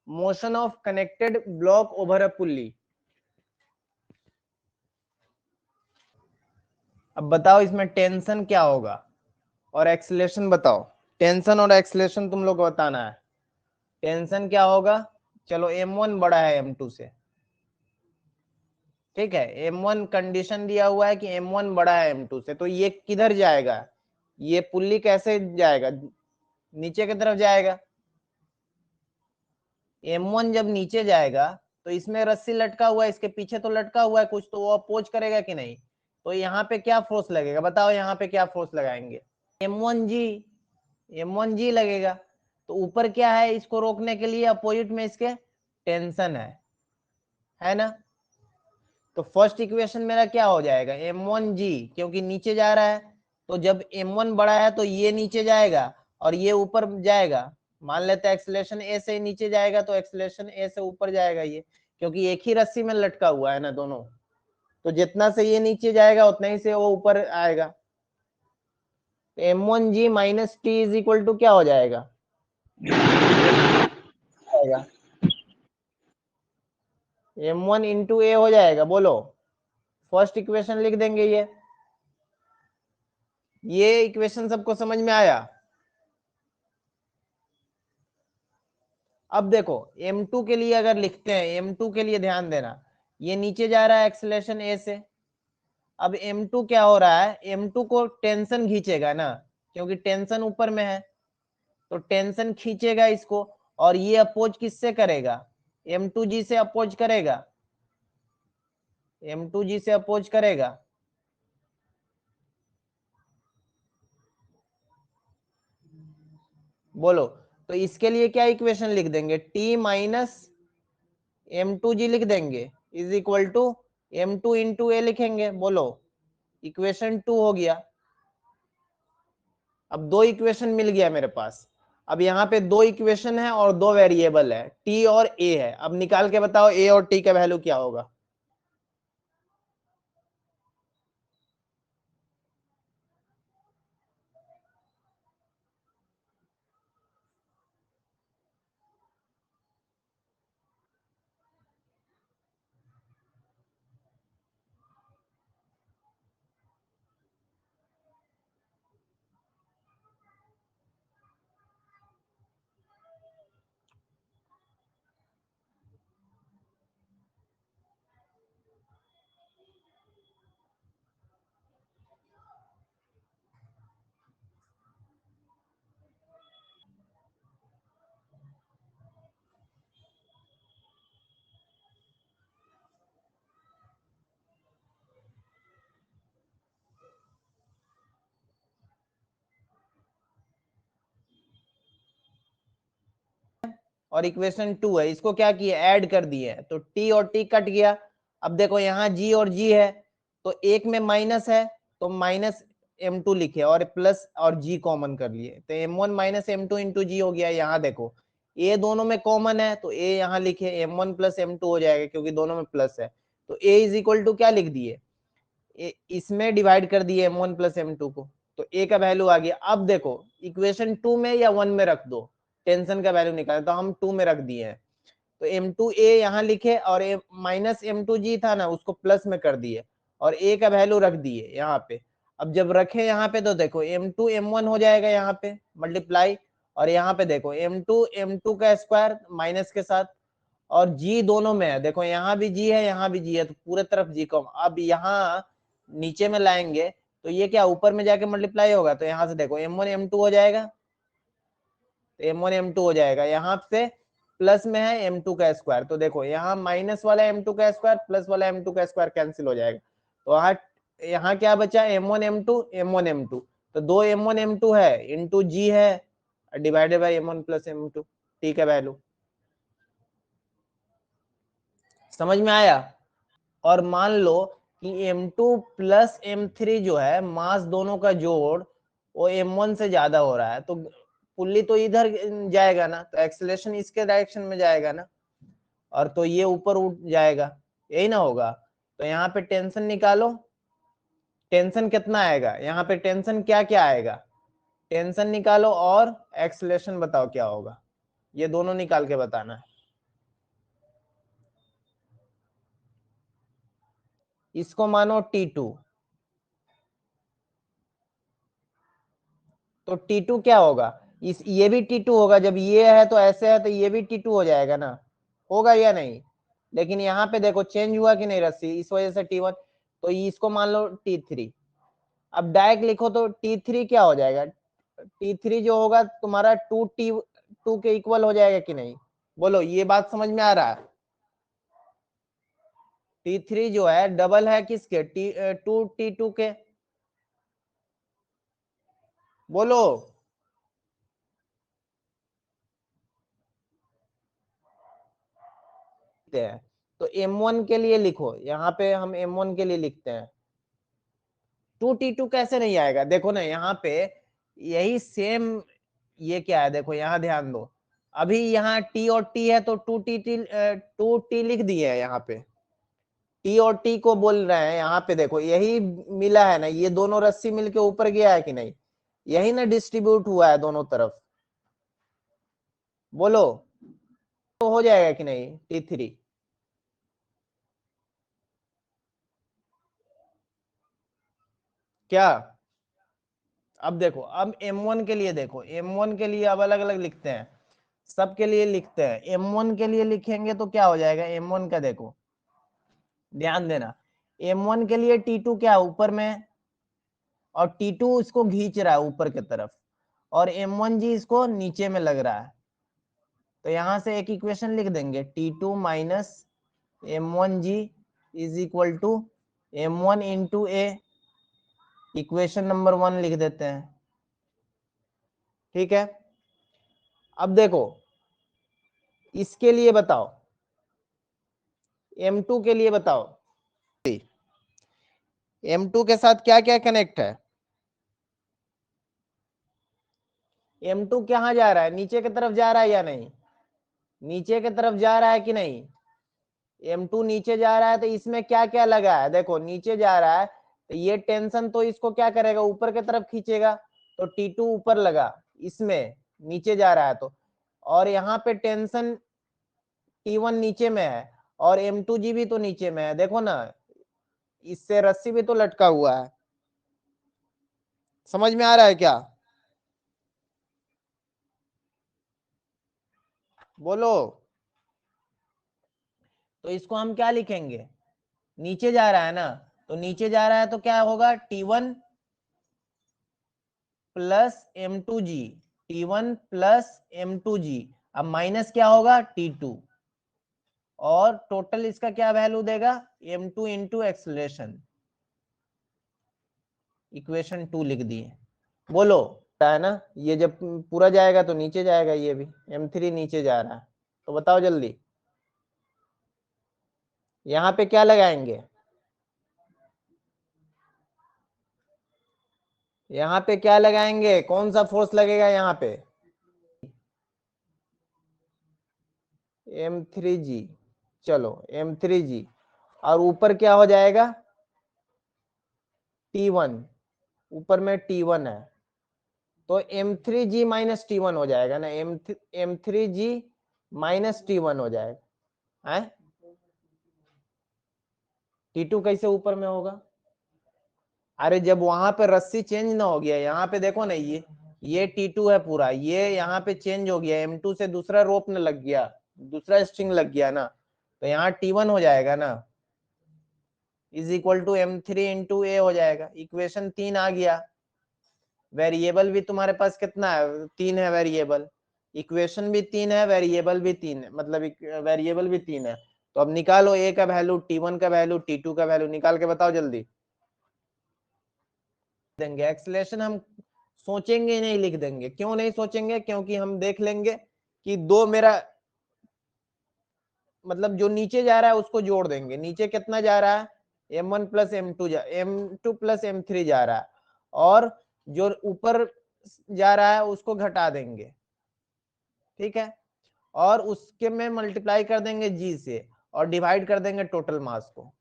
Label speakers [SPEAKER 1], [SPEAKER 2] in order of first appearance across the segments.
[SPEAKER 1] Motion of connected block over a pulley. अब बताओ इसमें टेंशन क्या होगा और एक्सीलरेशन बताओ। टेंशन और एक्सीलरेशन तुम लोग को बताना है। टेंशन क्या होगा, चलो m1 बड़ा है m2 से, ठीक है। m1 कंडीशन दिया हुआ है कि m1 बड़ा है m2 से, तो ये किधर जाएगा, ये पुल्ली कैसे जाएगा, नीचे की तरफ जाएगा। m1 जब नीचे जाएगा तो इसमें रस्सी लटका हुआ है, इसके पीछे तो लटका हुआ है कुछ, तो वो अपोज करेगा कि नहीं। तो यहाँ पे क्या फोर्स लगेगा बताओ, यहाँ पे क्या फोर्स लगाएंगे, m1g, m1g लगेगा। तो ऊपर क्या है, इसको रोकने के लिए अपोजिट में इसके टेंशन है ना। तो फर्स्ट इक्वेशन मेरा क्या हो जाएगा, m1g, क्योंकि नीचे जा रहा है, तो जब m1 बड़ा है तो ये नीचे जाएगा और ये ऊपर जाएगा। मान लेते हैं एक्सीलरेशन a से नीचे जाएगा तो एक्सीलरेशन a से ऊपर जाएगा ये, क्योंकि एक ही रस्सी में लटका हुआ है ना दोनों। तो जितना से ये नीचे जाएगा उतना ही से वो ऊपर आएगा। m1g minus T is equal to क्या हो जाएगा, m1 इंटू ए हो जाएगा। बोलो, फर्स्ट इक्वेशन लिख देंगे ये इक्वेशन सबको समझ में आया। अब देखो m2 के लिए अगर लिखते हैं, m2 के लिए ध्यान देना, ये नीचे जा रहा है एक्सीलरेशन a से। अब m2 क्या हो रहा है, m2 को टेंशन खींचेगा ना, क्योंकि टेंशन ऊपर में है, तो टेंशन खींचेगा इसको, और ये अपोज किससे करेगा, m2g से अपोज करेगा, m2g से अपोज करेगा। बोलो, तो इसके लिए क्या इक्वेशन लिख देंगे, t माइनस m2g लिख देंगे is equal to m2 into a लिखेंगे। बोलो, इक्वेशन 2 हो गया। अब दो इक्वेशन मिल गया मेरे पास। अब यहाँ पे दो इक्वेशन है और दो वेरिएबल है, t और a है। अब निकाल के बताओ a और t का वैल्यू क्या होगा। और इक्वेशन 2 है, इसको क्या किया, ऐड कर दिए, तो t और t कट गया। अब देखो यहाँ g और g है, तो एक में माइनस है तो माइनस m2 लिखे और प्लस और g कॉमन कर लिए, तो m1 माइनस m2 इंटू जी हो गया। यहाँ देखो a दोनों में कॉमन है तो a यहाँ लिखे m1 प्लस m2 हो जाएगा, क्योंकि दोनों में प्लस है। तो a इज इक्वल टू क्या लिख दिए, इसमें डिवाइड कर दिए m1 प्लस m2 को, तो a का वैल्यू आ गया। अब देखो इक्वेशन 2 में या 1 में रख दो, टेंशन का वैल्यू निकाले, तो हम 2 में रख दिए हैं। तो m2a यहाँ लिखे और माइनस m2g था ना, उसको प्लस में कर दिए और a का वैल्यू रख दिए यहाँ पे। अब जब रखे यहाँ पे तो देखो m2 m1 हो जाएगा यहाँ पे मल्टीप्लाई, और यहाँ पे देखो m2 m2 का स्क्वायर माइनस के साथ, और g दोनों में है, देखो यहाँ भी g है यहाँ भी g है, तो पूरे तरफ g कॉम। अब यहाँ नीचे में लाएंगे तो ये क्या ऊपर में जाके मल्टीप्लाई होगा, तो यहाँ से देखो m1 m2 हो जाएगा, तो m1 m2 हो जाएगा। यहाँ से प्लस में है m2 का स्क्वायर, तो देखो यहाँ माइनस वाला m2 का स्क्वायर प्लस वाला m2 का स्क्वायर कैंसिल हो जाएगा। तो यहाँ क्या बचा, m1 m2 m1 m2, तो दो m1 m2 है इंटू जी है divided by m1 plus m2, T का वैल्यू। समझ में आया। और मान लो कि m2 प्लस m3 जो है, मास दोनों का जोड़ वो m1 से ज्यादा हो रहा है, तो पुल्ली तो इधर जाएगा ना, तो एक्सेलरेशन इसके डायरेक्शन में जाएगा ना, और तो ये ऊपर उठ जाएगा, यही ना होगा। तो यहाँ पे टेंशन निकालो, टेंशन कितना आएगा, यहाँ पे टेंशन क्या क्या आएगा, टेंशन निकालो और एक्सेलरेशन बताओ क्या होगा, ये दोनों निकाल के बताना है। इसको मानो T2, तो T2 क्या होगा, इस ये भी T2 होगा, जब ये है तो ऐसे है तो ये भी T2 हो जाएगा ना, होगा या नहीं। लेकिन यहाँ पे देखो चेंज हुआ कि नहीं रस्सी, इस वजह से T1, तो इसको मान लो T3। अब डायरेक्ट लिखो तो T3 क्या हो जाएगा, T3 जो होगा तुम्हारा 2T2 के इक्वल हो जाएगा कि नहीं, बोलो ये बात समझ में आ रहा है। T3 जो है डबल है किसके, 2T2 के, बोलो। तो M1 के लिए लिखो, यहाँ पे हम M1 के लिए लिखते हैं, 2T2 कैसे नहीं आएगा, देखो ना यहाँ पे यही सेम, ये क्या है देखो यहाँ ध्यान दो, अभी यहाँ T और T है तो 2T लिख दिए है यहाँ पे, T और T को बोल रहे हैं यहाँ पे, देखो यही मिला है ना, ये दोनों रस्सी मिलके ऊपर गया है कि नहीं, यही ना डिस्ट्रीब्यूट हुआ है दोनों तरफ, बोलो तो हो जाएगा कि नहीं T3। क्या, अब देखो, अब M1 के लिए देखो, M1 के लिए अब अलग अलग लिखते हैं, सबके लिए लिखते हैं, M1 के लिए लिखेंगे तो क्या हो जाएगा, M1 का देखो ध्यान देना, M1 के लिए T2 क्या ऊपर में है, और T2 इसको खींच रहा है ऊपर की तरफ, और M1G इसको नीचे में लग रहा है, तो यहां से एक इक्वेशन लिख देंगे, T2 minus M1G is equal to M1 into a, equation number 1 लिख देते हैं, ठीक है। अब देखो इसके लिए बताओ, M2 के लिए बताओ, M2 के साथ क्या क्या कनेक्ट है, M2 कहाँ जा रहा है, नीचे की तरफ जा रहा है या नहीं, नीचे की तरफ जा रहा है कि नहीं, M2 नीचे जा रहा है, तो इसमें क्या क्या लगा है, देखो नीचे जा रहा है तो ये टेंशन तो इसको क्या करेगा, ऊपर की तरफ खींचेगा, तो T2 ऊपर लगा, इसमें नीचे जा रहा है तो, और यहाँ पे टेंशन T1 नीचे में है, और M2G भी तो नीचे में है, देखो ना इससे रस्सी भी तो लटका हुआ है, समझ में आ रहा है क्या, बोलो। तो इसको हम क्या लिखेंगे, नीचे जा रहा है ना, तो नीचे जा रहा है तो क्या होगा, T1 plus M2G, T1 plus M2G, अब माइनस क्या होगा T2, और टोटल इसका क्या वैल्यू देगा, M2 इंटू एक्सलेशन, इक्वेशन 2 लिख दिए, बोलो है ना, ये जब पूरा जाएगा तो नीचे जाएगा, ये भी M3 नीचे जा रहा है, तो बताओ जल्दी यहाँ पे क्या लगाएंगे, यहाँ पे क्या लगाएंगे, कौन सा फोर्स लगेगा यहाँ पे, M3G, चलो M3G, और ऊपर क्या हो जाएगा T1, ऊपर में T1 है, तो M3G माइनस T1 हो जाएगा ना, M3G माइनस T1 हो जाएगा है, T2 कैसे ऊपर में होगा, अरे जब वहां पे रस्सी चेंज ना हो गया, यहाँ पे देखो ना, ये T2 है पूरा, ये यहाँ पे चेंज हो गया, M2 से दूसरा रोप न लग गया, दूसरा स्ट्रिंग लग गया ना, तो यहाँ T1 हो जाएगा ना, is equal to M3 into a हो जाएगा, इक्वेशन 3 आ गया, वेरिएबल भी तुम्हारे पास कितना है, 3 है वेरिएबल, इक्वेशन भी 3 है, वेरिएबल भी 3 है, मतलब वेरिएबल भी 3 है, तो अब निकालो ए का वैल्यू, T1 का वैल्यू, T2 का वैल्यू निकाल के बताओ जल्दी, देंगे एक्सलेशन, हम सोचेंगे नहीं लिख देंगे, क्यों नहीं सोचेंगे, क्योंकि हम देख लेंगे कि दो मेरा मतलब जो नीचे जा रहा है उसको जोड़ देंगे, नीचे कितना जा रहा है, M1 plus M2 plus M3 जा रहा है, और जो ऊपर जा रहा है उसको घटा देंगे, ठीक है, और उसके में मल्टीप्लाई कर देंगे G से, और डिवाइड कर देंगे टोटल मास को,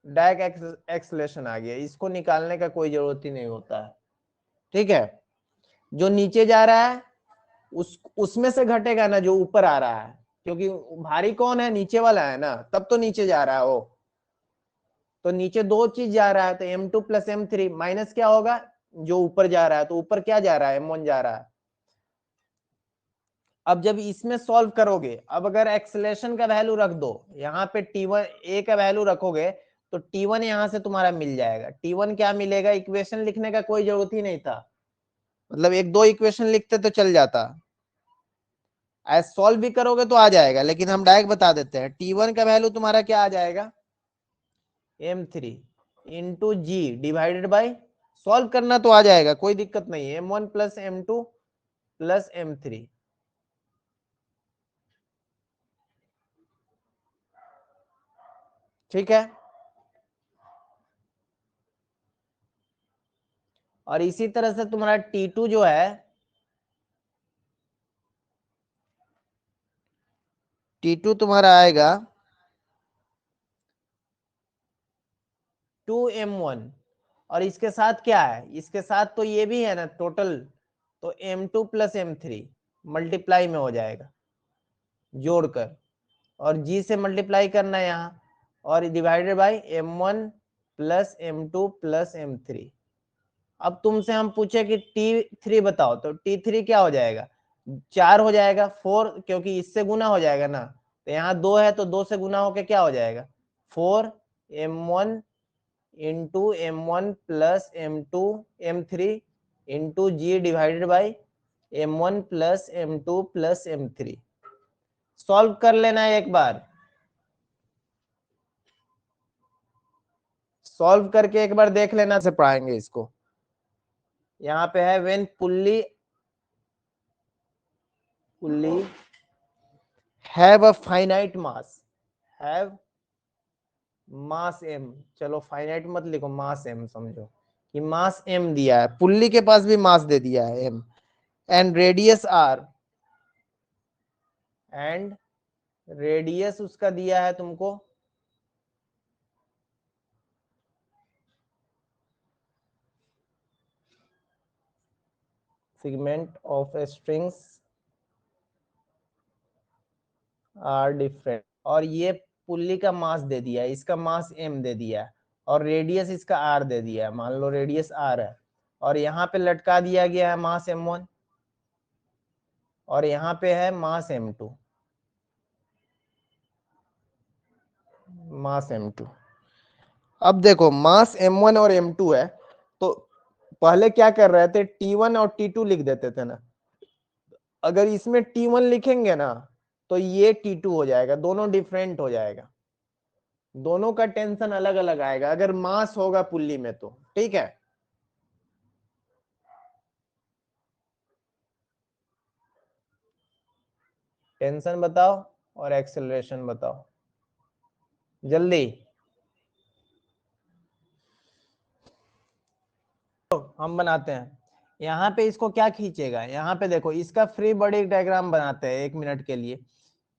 [SPEAKER 1] डायरेक्ट एक्सलेशन आ गया, इसको निकालने का कोई जरूरत ही नहीं होता है, ठीक है, जो नीचे जा रहा है उसमें से घटेगा ना जो ऊपर आ रहा है, क्योंकि भारी कौन है, नीचे वाला है ना, तब तो नीचे जा रहा है वो। तो नीचे दो चीज जा रहा है, तो m2 प्लस m3 माइनस क्या होगा, जो ऊपर जा रहा है, तो ऊपर क्या जा रहा है, m1 जा रहा है। अब जब इसमें सॉल्व करोगे, अब अगर एक्सेलरेशन का वैल्यू रख दो यहाँ पे, t1 a का वैल्यू रखोगे तो t1 यहां से तुम्हारा मिल जाएगा। t1 क्या मिलेगा, इक्वेशन लिखने का कोई जरूरत ही नहीं था, मतलब एक दो इक्वेशन लिखते तो चल जाता। एज सॉल्व भी करोगे तो आ जाएगा, लेकिन हम डायरेक्ट बता देते हैं। t1 का वैल्यू तुम्हारा क्या आ जाएगा, m3 into g divided by, solve करना तो आ जाएगा, कोई दिक्कत नहीं है, m1 plus m2 plus m3। ठीक है, और इसी तरह से तुम्हारा T2 जो है, T2 तुम्हारा आएगा 2m1, और इसके साथ क्या है, इसके साथ तो ये भी है ना टोटल, तो m2 प्लस m3 मल्टीप्लाई में हो जाएगा जोड़कर, और g से मल्टीप्लाई करना है यहाँ, और divided by m1 plus m2 plus m3। अब तुमसे हम पूछे कि T3 बताओ, तो T3 क्या हो जाएगा, 4 हो जाएगा, 4 क्योंकि इससे गुना हो जाएगा ना, तो यहाँ 2 है तो 2 से गुना होके क्या हो जाएगा, 4m1 into m1 plus m2 m3 into g divided by m1 plus m2 plus m3। Solve कर लेना है एक बार, सॉल्व करके एक बार देख लेना से पढ़ाएंगे इसको। यहाँ पे है when pulley have a finite mass, have mass m, चलो फाइनाइट मत लिखो, मास m समझो कि मास m दिया है, पुल्ली के पास भी मास दे दिया है m, and radius r, and radius उसका दिया है तुमको segment of strings are different, और ये पुल्ली का मास दे दिया है, इसका मास m दे दिया है, और रेडियस इसका r दे दिया है, मान लो रेडियस r है, और यहाँ पे लटका दिया गया है मास m1, और यहाँ पे है मास m2, मास m2। अब देखो मास m1 और m2 है, तो पहले क्या कर रहे थे, T1 और T2 लिख देते थे ना, अगर इसमें T1 लिखेंगे ना तो ये T2 हो जाएगा, दोनों डिफरेंट हो जाएगा, दोनों का टेंशन अलग अलग आएगा अगर मास होगा पुल्ली में तो। ठीक है, टेंशन बताओ और एक्सेलरेशन बताओ जल्दी। तो हम बनाते हैं, यहाँ पे इसको क्या खींचेगा, यहाँ पे देखो इसका फ्री बॉडी डायग्राम बनाते हैं 1 मिनट के लिए,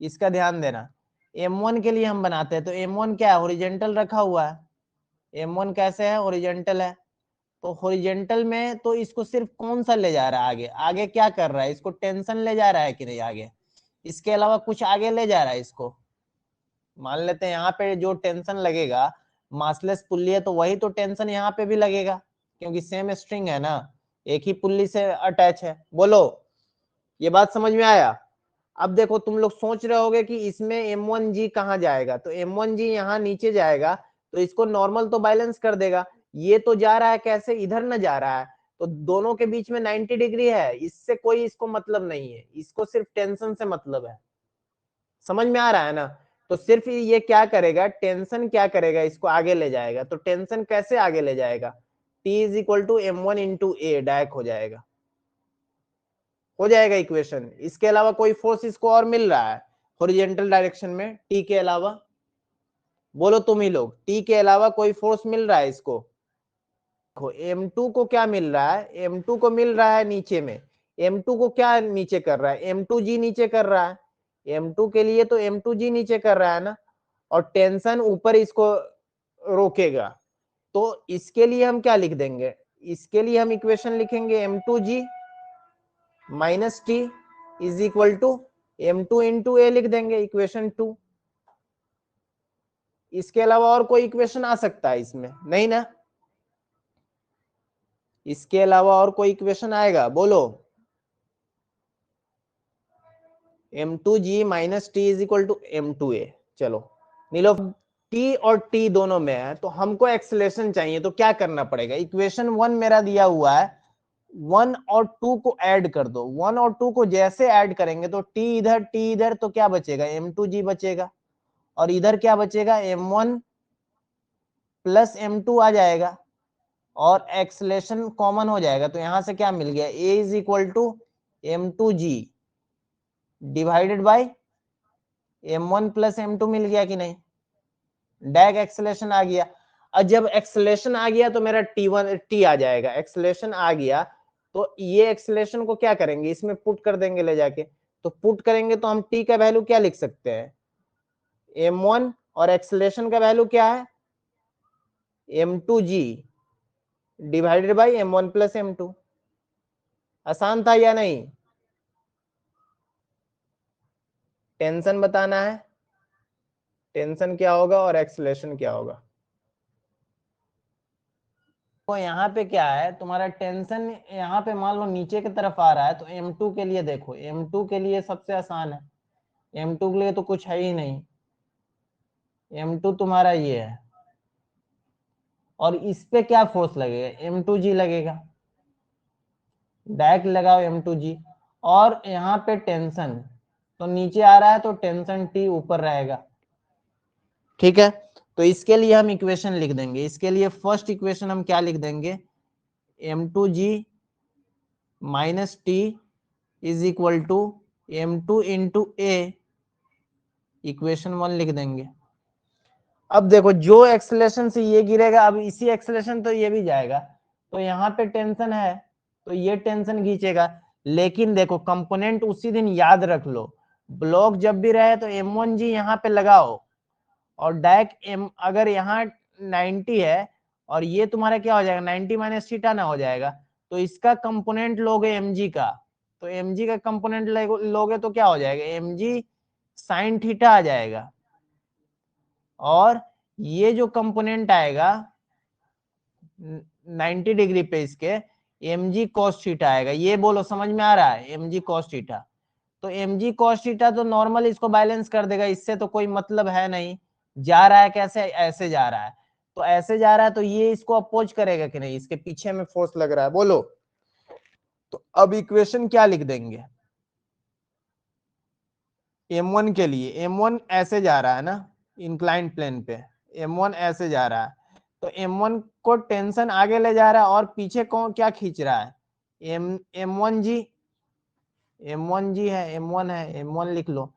[SPEAKER 1] इसका ध्यान देना। m1 के लिए हम बनाते हैं, तो m1 क्या है, हॉरिजॉन्टल रखा हुआ है, m1 कैसे है, हॉरिजॉन्टल है, तो हॉरिजॉन्टल में तो इसको सिर्फ कौन सा ले जा रहा है आगे, आगे क्या कर रहा है, इसको टेंशन ले जा रहा है कि नहीं आगे, इसके अलावा कुछ आगे ले जा रहा है इसको। मान लेते हैं यहाँ पे जो टेंशन लगेगा, मासलेस पुल्ली है तो वही तो टेंशन यहाँ पे भी लगेगा, क्योंकि सेम स्ट्रिंग है ना, एक ही पुल्ली से अटैच है। बोलो, ये बात समझ में आया। अब देखो तुम लोग सोच रहे होगे कि इसमें M1G कहाँ जाएगा, तो M1G यहाँ नीचे जाएगा, तो इसको नॉर्मल तो बैलेंस कर देगा, ये तो जा रहा है कैसे, इधर न जा रहा है, तो दोनों के बीच में 90 डिग्री है, इससे कोई इसको मतलब नहीं है, इसको सिर्फ टेंशन से मतलब है। समझ में आ रहा है ना, तो सिर्फ ये क्या करेगा, टेंशन क्या करेगा, इसको आगे ले जाएगा, तो टेंशन कैसे आगे ले जाएगा, T is equal to M1 into a direct हो जाएगा इक्वेशन। इसके अलावा कोई फोर्स इसको और मिल रहा है हॉरिजॉन्टल डायरेक्शन में टी के अलावा, बोलो तुम ही लोग, टी के अलावा कोई फोर्स मिल रहा है इसको। M2 को क्या मिल रहा है, M2 को मिल रहा है नीचे में, M2 को क्या नीचे कर रहा है, M2G नीचे कर रहा है, M2 के लिए तो M2G नीचे कर रहा है ना, और टेंशन ऊपर इसको रोकेगा, तो इसके लिए हम क्या लिख देंगे, इसके लिए हम इक्वेशन लिखेंगे M2G minus T is equal to m2 into a लिख देंगे, इक्वेशन 2। इसके अलावा और कोई इक्वेशन आ सकता है इसमें? नहीं ना, इसके अलावा और कोई इक्वेशन आएगा? बोलो। m2g minus T is equal to m2a। चलो नीलो, t और t दोनों में है तो हमको एक्सेलेरेशन चाहिए, तो क्या करना पड़ेगा? इक्वेशन 1 मेरा दिया हुआ है, 1 और 2 को ऐड कर दो। 1 और 2 को जैसे ऐड करेंगे तो t इधर तो क्या बचेगा? m2g बचेगा, और इधर क्या बचेगा? m1 प्लस m2 आ जाएगा, और एक्सेलेरेशन कॉमन हो जाएगा। तो यहां से क्या मिल गया? a is equal to m2g divided by m1 plus m2 मिल गया कि नहीं? डायरेक्ट एक्सेलेरेशन आ गया। और जब एक्सेलेरेशन आ गया तो मेरा t आ जाएगा। एक्सेलेरेशन आ गया तो ये एक्सेलेरेशन को क्या करेंगे? इसमें पुट कर देंगे ले जाके। तो पुट करेंगे तो हम t का वैल्यू क्या लिख सकते हैं? m1, और एक्सेलेरेशन का वैल्यू क्या है? m2g divided by m1 plus m2। आसान था या नहीं? टेंशन बताना है, टेंशन क्या होगा और एक्सेलेरेशन क्या होगा। तो यहाँ पे क्या है तुम्हारा टेंशन? यहाँ पे मान लो नीचे की तरफ आ रहा है, तो m2 के लिए देखो, m2 के लिए सबसे आसान है, m2 के लिए तो कुछ है ही नहीं, m2 तुम्हारा ये है, और इस पे क्या फोर्स लगेगा? m2g लगेगा, डायरेक्ट लगाओ m2g। और यहाँ पे टेंशन तो नीचे आ रहा है तो टेंशन t ऊपर रहेगा, ठीक है। तो इसके लिए हम इक्वेशन लिख देंगे। इसके लिए फर्स्ट इक्वेशन हम क्या लिख देंगे? m2g minus T is equal to m2 into a, equation 1 लिख देंगे। अब देखो जो एक्सेलेरेशन से ये गिरेगा, अब इसी एक्सेलेरेशन तो ये भी जाएगा, तो यहाँ पे टेंशन है तो ये टेंशन खींचेगा। लेकिन देखो कंपोनेंट उसी दिन याद रख लो, ब्लॉक जब भी रहे तो m1g यहाँ पे लगाओ, और डायरेक्ट m अगर यहाँ 90 है और ये तुम्हारा क्या हो जाएगा? 90 माइनस थीटा ना हो जाएगा। तो इसका कंपोनेंट लोगे mg का, तो mg का कंपोनेंट लोगे तो क्या हो जाएगा? mg साइन थीटा आ जाएगा, और ये जो कंपोनेंट आएगा 90 डिग्री पे इसके mg cos थीटा आएगा। ये बोलो समझ में आ रहा है? mg cos थीटा, तो mg cos थीटा तो नॉर्मल इसको बैलेंस कर देगा, इससे तो कोई मतलब है नहीं। जा रहा है कैसे? ऐसे जा रहा है, तो ऐसे जा रहा है तो ये इसको अपोज करेगा कि नहीं? इसके पीछे में फोर्स लग रहा है, बोलो। तो अब इक्वेशन क्या लिख देंगे m1 के लिए? m1 ऐसे जा रहा है ना, इंक्लाइंड प्लेन पे m1 ऐसे जा रहा है, तो m1 को टेंशन आगे ले जा रहा है, और पीछे कौन क्या खींच रहा है? m1g, m1g है, m1 है, m1 लिख लो,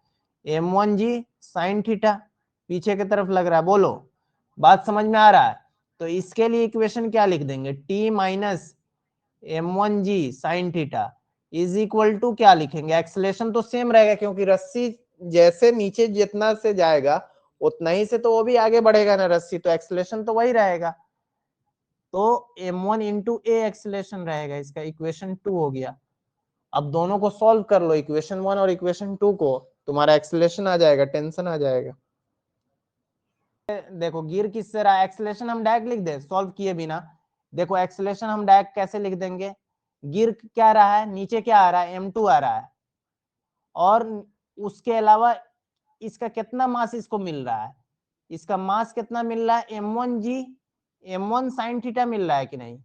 [SPEAKER 1] m1g साइन थीटा पीछे की तरफ लग रहा है। बोलो बात समझ में आ रहा है? तो इसके लिए इक्वेशन क्या लिख देंगे? t minus m1g sine theta is equal to क्या लिखेंगे? एक्सेलेरेशन तो सेम रहेगा, क्योंकि रस्सी जैसे नीचे जितना से जाएगा उतना ही से तो वो भी आगे बढ़ेगा ना रस्सी, तो एक्सेलेरेशन तो वही रहेगा। तो m1 इंटू ए एक्सेलेरेशन रहेगा, इसका इक्वेशन 2 हो गया। अब दोनों को सॉल्व कर लो, इक्वेशन 1 और इक्वेशन 2 को, तुम्हारा एक्सेलेरेशन आ जाएगा, टेंशन आ जाएगा। देखो गिर किससे रहा है? एक्सेलेरेशन हम डायरेक्ट लिख दे सॉल्व किए बिना। देखो एक्सेलेरेशन हम डायरेक्ट कैसे लिख देंगे? गिर क्या रहा है? नीचे क्या आ रहा है? m2 आ रहा है, और उसके अलावा इसका कितना मास इसको मिल रहा है? इसका मास कितना मिल रहा है? m1g, m1 साइन थीटा मिल रहा है कि नहीं?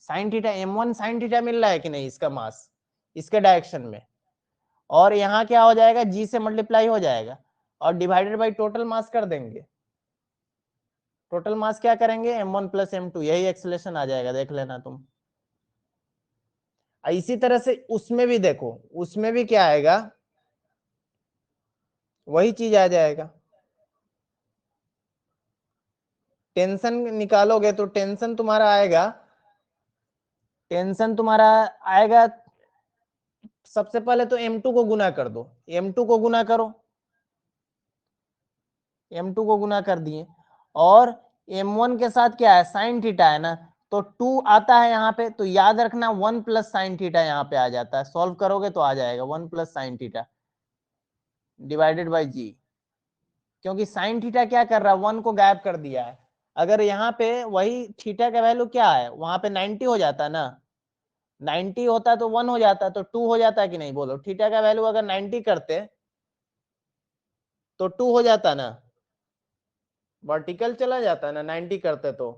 [SPEAKER 1] Sine theta, m1 sine theta मिल रहा है कि नहीं इसका मास, इसके डायरेक्शन में। और यहाँ क्या हो जाएगा? g से मल्टीप्लाई हो जाएगा, और डिवाइडेड बाई टोटल मास कर देंगे। टोटल मास क्या करेंगे? m1 प्लस m2, यही एक्सेलेरेशन आ जाएगा, देख लेना तुम। इसी तरह से उसमें भी देखो, उसमें भी क्या आएगा? वही चीज आ जाएगा। टेंशन निकालोगे तो टेंशन तुम्हारा आएगा, टेंशन तुम्हारा आएगा, सबसे पहले तो m2 को गुना कर दो, m2 को गुना करो, m2 को गुना कर दिए, और m1 के साथ क्या है? साइन थीटा है ना, तो 2 आता है यहाँ पे, तो याद रखना 1 प्लस साइन थीटा यहाँ पे आ जाता है, सॉल्व करोगे तो आ जाएगा 1 plus sine theta. Divided by g, क्योंकि साइन थीटा क्या कर रहा है, 1 को गायब कर दिया है। अगर यहाँ पे वही थीटा का वैल्यू क्या है, वहां पे 90 हो जाता है ना, 90 होता तो 1 हो जाता, तो 2 हो जाता कि नहीं, बोलो। थीटा का वैल्यू अगर 90 करते तो 2 हो जाता ना, वर्टिकल चला जाता ना 90 करते तो।